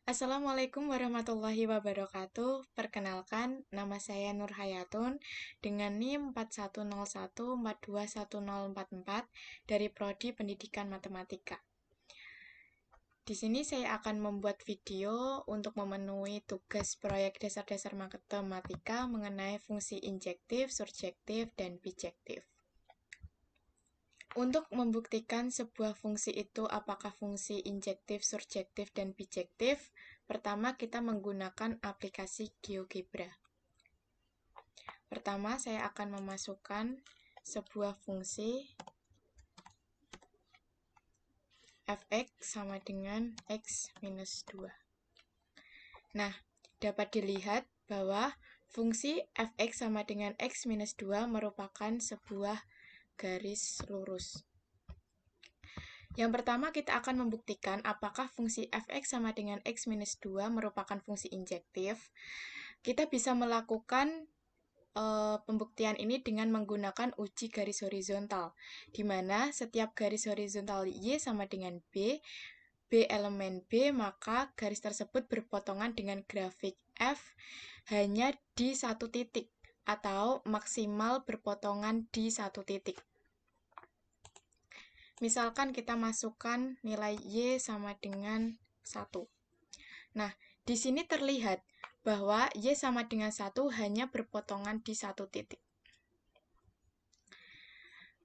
Assalamualaikum warahmatullahi wabarakatuh. Perkenalkan, nama saya Nur Hayatun dengan NIM 4101421044 dari Prodi Pendidikan Matematika. Di sini saya akan membuat video untuk memenuhi tugas proyek dasar-dasar matematika mengenai fungsi injektif, surjektif, dan bijektif. Untuk membuktikan sebuah fungsi itu apakah fungsi injektif, surjektif, dan bijektif, pertama kita menggunakan aplikasi GeoGebra. Pertama, saya akan memasukkan sebuah fungsi fx sama dengan x minus 2. Nah, dapat dilihat bahwa fungsi fx sama dengan x minus 2 merupakan sebuah garis lurus. Yang pertama kita akan membuktikan apakah fungsi fx sama dengan x minus 2 merupakan fungsi injektif. Kita bisa melakukan pembuktian ini dengan menggunakan uji garis horizontal, di mana setiap garis horizontal Y sama dengan B elemen B, maka garis tersebut berpotongan dengan grafik F hanya di satu titik, atau maksimal berpotongan di satu titik. Misalkan kita masukkan nilai Y sama dengan 1. Nah, di sini terlihat bahwa Y sama dengan 1 hanya berpotongan di satu titik.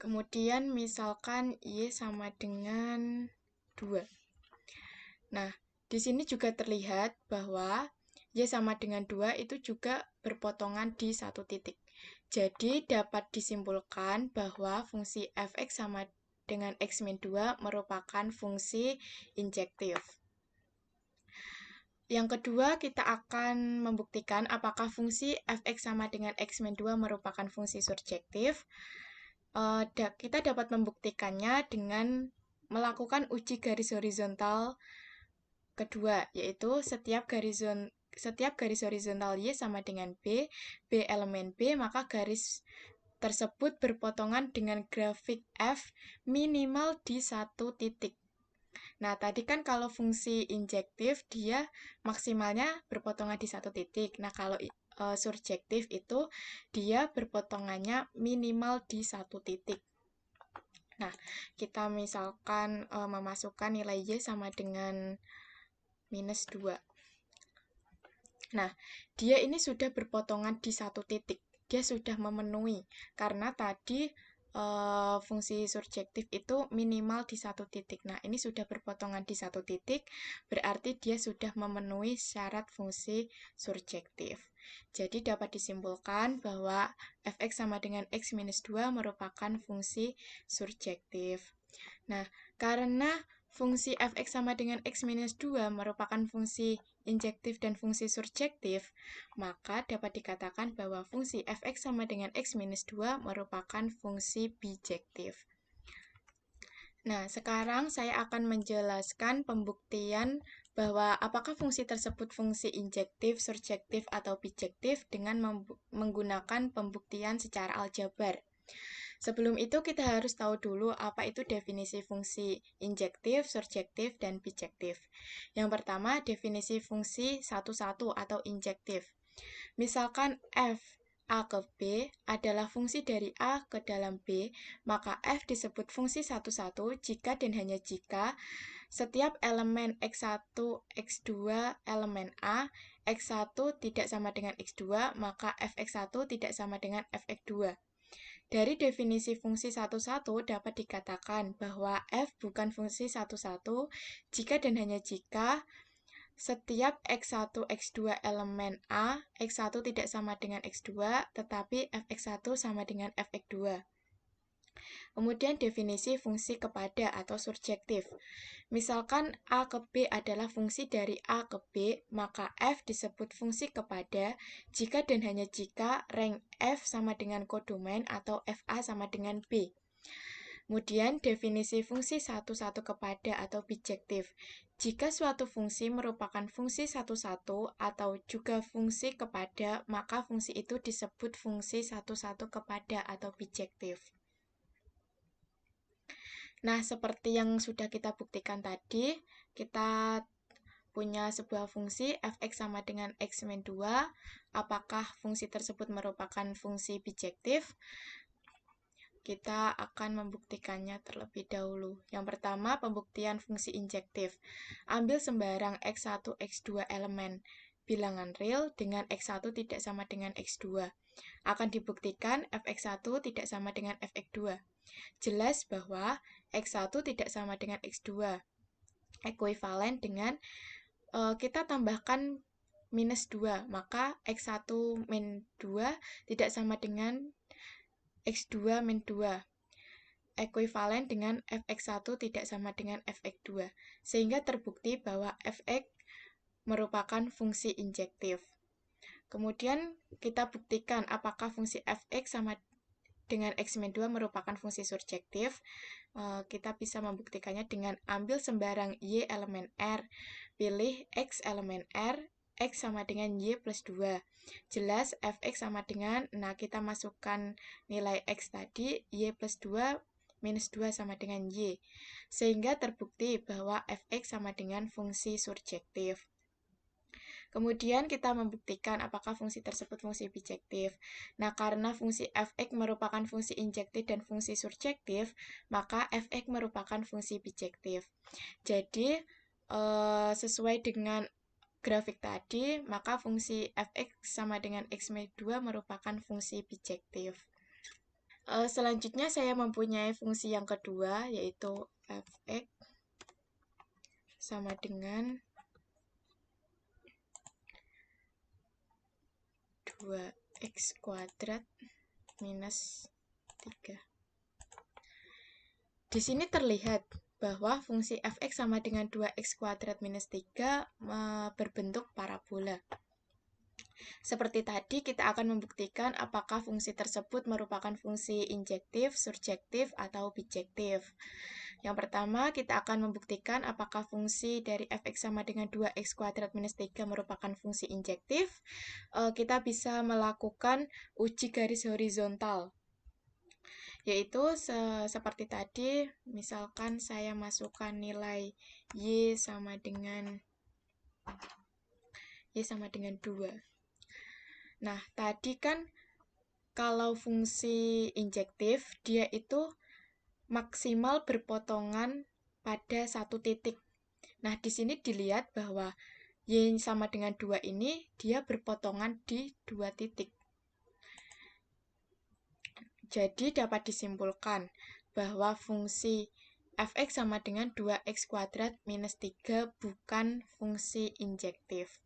Kemudian misalkan Y sama dengan 2. Nah, di sini juga terlihat bahwa Y sama dengan 2 itu juga berpotongan di satu titik. Jadi dapat disimpulkan bahwa fungsi fx sama dengan x min 2 merupakan fungsi injektif. Yang kedua, kita akan membuktikan apakah fungsi fx sama dengan x min 2 merupakan fungsi surjektif. Kita dapat membuktikannya dengan melakukan uji garis horizontal kedua, yaitu setiap garis horizontal Y sama dengan B elemen B, maka garis tersebut berpotongan dengan grafik F minimal di satu titik. Nah, tadi kan kalau fungsi injektif dia maksimalnya berpotongan di satu titik. Nah, kalau surjektif itu dia berpotongannya minimal di satu titik. Nah, kita misalkan memasukkan nilai Y sama dengan minus 2. Nah, dia ini sudah berpotongan di satu titik. Dia sudah memenuhi, karena tadi fungsi surjektif itu minimal di satu titik. Nah, ini sudah berpotongan di satu titik, berarti dia sudah memenuhi syarat fungsi surjektif. Jadi dapat disimpulkan bahwa fx sama dengan x minus 2 merupakan fungsi surjektif. Nah, karena fungsi fx sama dengan x minus 2 merupakan fungsi injektif dan fungsi surjektif, maka dapat dikatakan bahwa fungsi fx sama dengan x minus 2 merupakan fungsi bijektif. Nah, sekarang saya akan menjelaskan pembuktian bahwa apakah fungsi tersebut fungsi injektif, surjektif, atau bijektif dengan menggunakan pembuktian secara aljabar. Sebelum itu kita harus tahu dulu apa itu definisi fungsi injektif, surjektif, dan bijektif. Yang pertama, definisi fungsi satu-satu atau injektif. Misalkan f A ke B adalah fungsi dari A ke dalam B, maka f disebut fungsi satu-satu jika dan hanya jika setiap elemen x1, x2, elemen A, x1 tidak sama dengan x2, maka fx1 tidak sama dengan fx2. Dari definisi fungsi satu-satu dapat dikatakan bahwa f bukan fungsi satu-satu jika dan hanya jika setiap x1, x2 elemen A, x1 tidak sama dengan x2, tetapi fx1 sama dengan fx2. Kemudian definisi fungsi kepada atau surjektif. Misalkan A ke B adalah fungsi dari A ke B, maka F disebut fungsi kepada jika dan hanya jika rank F sama dengan kodomain atau FA sama dengan B. Kemudian definisi fungsi satu-satu kepada atau bijektif. Jika suatu fungsi merupakan fungsi satu-satu atau juga fungsi kepada, maka fungsi itu disebut fungsi satu-satu kepada atau bijektif. Nah, seperti yang sudah kita buktikan tadi, kita punya sebuah fungsi fx sama dengan x-2, apakah fungsi tersebut merupakan fungsi bijektif? Kita akan membuktikannya terlebih dahulu. Yang pertama, pembuktian fungsi injektif. Ambil sembarang x1, x2 elemen bilangan real dengan x1 tidak sama dengan x2. Akan dibuktikan fx1 tidak sama dengan fx2. Jelas bahwa x1 tidak sama dengan x2. Ekuivalen dengan kita tambahkan minus 2, maka x1 min 2 tidak sama dengan x2 min 2. Ekuivalen dengan fx1 tidak sama dengan fx2. Sehingga terbukti bahwa fx merupakan fungsi injektif. Kemudian kita buktikan apakah fungsi fx sama dengan x-2 merupakan fungsi surjektif. Kita bisa membuktikannya dengan ambil sembarang y elemen R, pilih x elemen R, x sama dengan y plus 2. Jelas fx sama dengan, nah kita masukkan nilai x tadi, y plus 2 minus 2 sama dengan y. Sehingga terbukti bahwa fx sama dengan fungsi surjektif. Kemudian kita membuktikan apakah fungsi tersebut fungsi bijektif. Nah, karena fungsi fx merupakan fungsi injektif dan fungsi surjektif, maka fx merupakan fungsi bijektif. Jadi, sesuai dengan grafik tadi, maka fungsi fx sama dengan x-2 merupakan fungsi bijektif. Selanjutnya saya mempunyai fungsi yang kedua, yaitu fx sama dengan 2x kuadrat minus 3. Di sini terlihat bahwa fungsi fx sama dengan 2x kuadrat minus 3 berbentuk parabola. Seperti tadi, kita akan membuktikan apakah fungsi tersebut merupakan fungsi injektif, surjektif, atau bijektif. Yang pertama, kita akan membuktikan apakah fungsi dari fx sama dengan 2x kuadrat minus 3 merupakan fungsi injektif. Kita bisa melakukan uji garis horizontal, yaitu seperti tadi, misalkan saya masukkan nilai y sama dengan 2. Nah, tadi kan kalau fungsi injektif, dia itu maksimal berpotongan pada satu titik. Nah, di sini dilihat bahwa y sama dengan 2 ini, dia berpotongan di 2 titik. Jadi, dapat disimpulkan bahwa fungsi fx sama dengan 2x kuadrat minus 3 bukan fungsi injektif.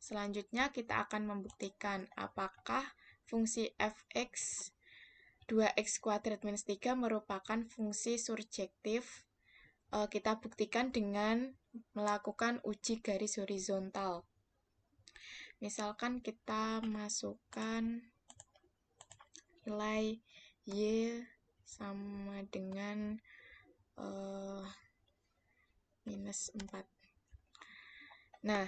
Selanjutnya, kita akan membuktikan apakah fungsi fx 2x kuadrat minus 3 merupakan fungsi surjektif. Kita buktikan dengan melakukan uji garis horizontal. Misalkan kita masukkan nilai y sama dengan minus 4. Nah,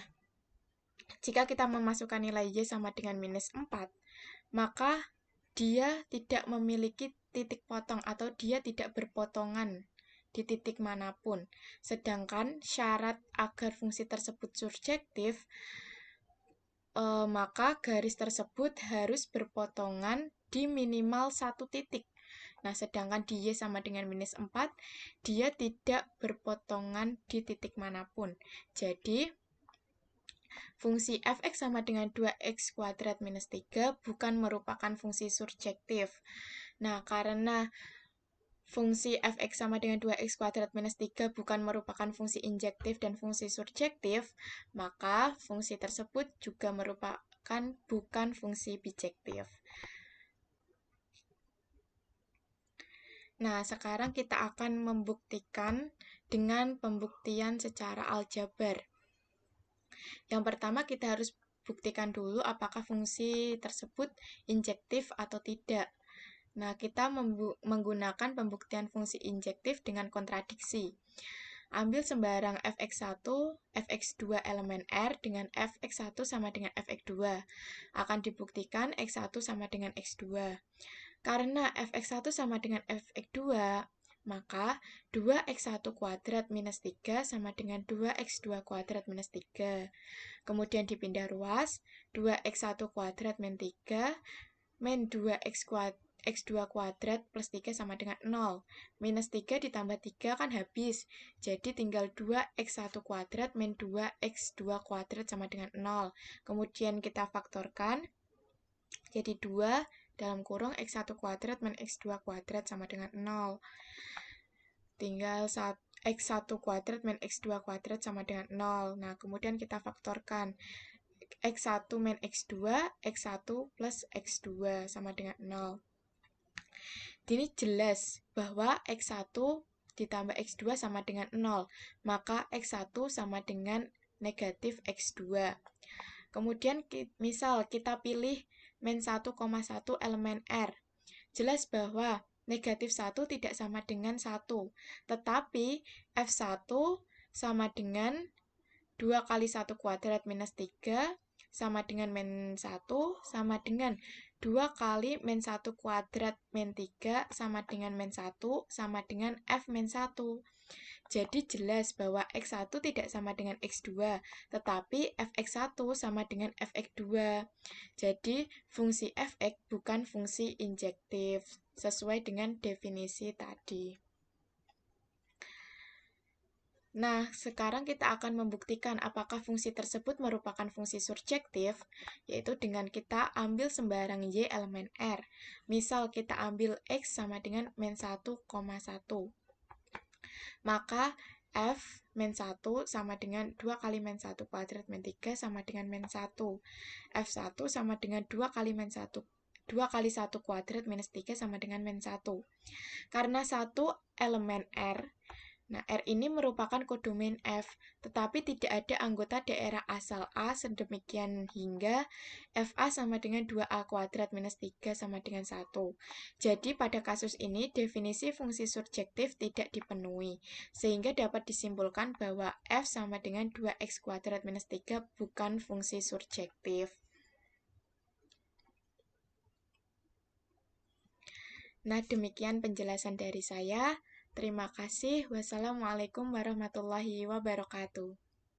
jika kita memasukkan nilai y sama dengan minus 4, maka dia tidak memiliki titik potong atau dia tidak berpotongan di titik manapun. Sedangkan syarat agar fungsi tersebut surjektif, maka garis tersebut harus berpotongan di minimal satu titik. Nah, sedangkan di y sama dengan minus 4, dia tidak berpotongan di titik manapun. Jadi, fungsi fx sama dengan 2x kuadrat minus 3 bukan merupakan fungsi surjektif. Nah, karena fungsi fx sama dengan 2x kuadrat minus 3 bukan merupakan fungsi injektif dan fungsi surjektif, maka fungsi tersebut juga merupakan bukan fungsi bijektif. Nah, sekarang kita akan membuktikan dengan pembuktian secara aljabar. Yang pertama, kita harus buktikan dulu apakah fungsi tersebut injektif atau tidak. Nah, kita menggunakan pembuktian fungsi injektif dengan kontradiksi. Ambil sembarang fx1, fx2 elemen R dengan fx1 sama dengan fx2. Akan dibuktikan x1 sama dengan x2. Karena fx1 sama dengan fx2, maka 2x1 kuadrat minus 3 sama dengan 2x2 kuadrat minus 3. Kemudian dipindah ruas, 2x1 kuadrat min 3, min 2x2 kuadrat plus 3 sama dengan 0. Minus 3 ditambah 3 kan habis, jadi tinggal 2x1 kuadrat min 2x2 kuadrat sama dengan 0. Kemudian kita faktorkan, jadi 2 dalam kurung x1 kuadrat min x2 kuadrat sama dengan 0. Tinggal x1 kuadrat min x2 kuadrat sama dengan 0. Nah, kemudian kita faktorkan. x1 min x2, x1 plus x2 sama dengan 0. Ini jelas bahwa x1 ditambah x2 sama dengan 0. Maka x1 sama dengan negatif x2. Kemudian misal kita pilih min 1,1 elemen R. Jelas bahwa negatif 1 tidak sama dengan 1. Tetapi F1 sama dengan 2 kali 1 kuadrat minus 3 sama dengan min 1 sama dengan 2 kali min 1 kuadrat min 3 sama dengan min 1 sama dengan F min 1. Jadi jelas bahwa X1 tidak sama dengan X2, tetapi Fx1 sama dengan Fx2. Jadi fungsi Fx bukan fungsi injektif, sesuai dengan definisi tadi. Nah, sekarang kita akan membuktikan apakah fungsi tersebut merupakan fungsi surjektif, yaitu dengan kita ambil sembarang Y elemen R. Misal kita ambil X sama dengan min 1,1. Maka F min 1 sama dengan 2 kali min 1 kuadrat min 3 sama dengan min 1. F1 sama dengan 2 kali min 1 2 kali 1 kuadrat minus 3 sama dengan min 1. Karena satu elemen R, nah, R ini merupakan kodomen F, tetapi tidak ada anggota daerah asal A sedemikian hingga FA sama dengan 2A kuadrat minus 3 sama dengan 1. Jadi pada kasus ini definisi fungsi surjektif tidak dipenuhi, sehingga dapat disimpulkan bahwa F sama dengan 2X kuadrat minus 3 bukan fungsi surjektif. Nah, demikian penjelasan dari saya. Terima kasih. Wassalamualaikum warahmatullahi wabarakatuh.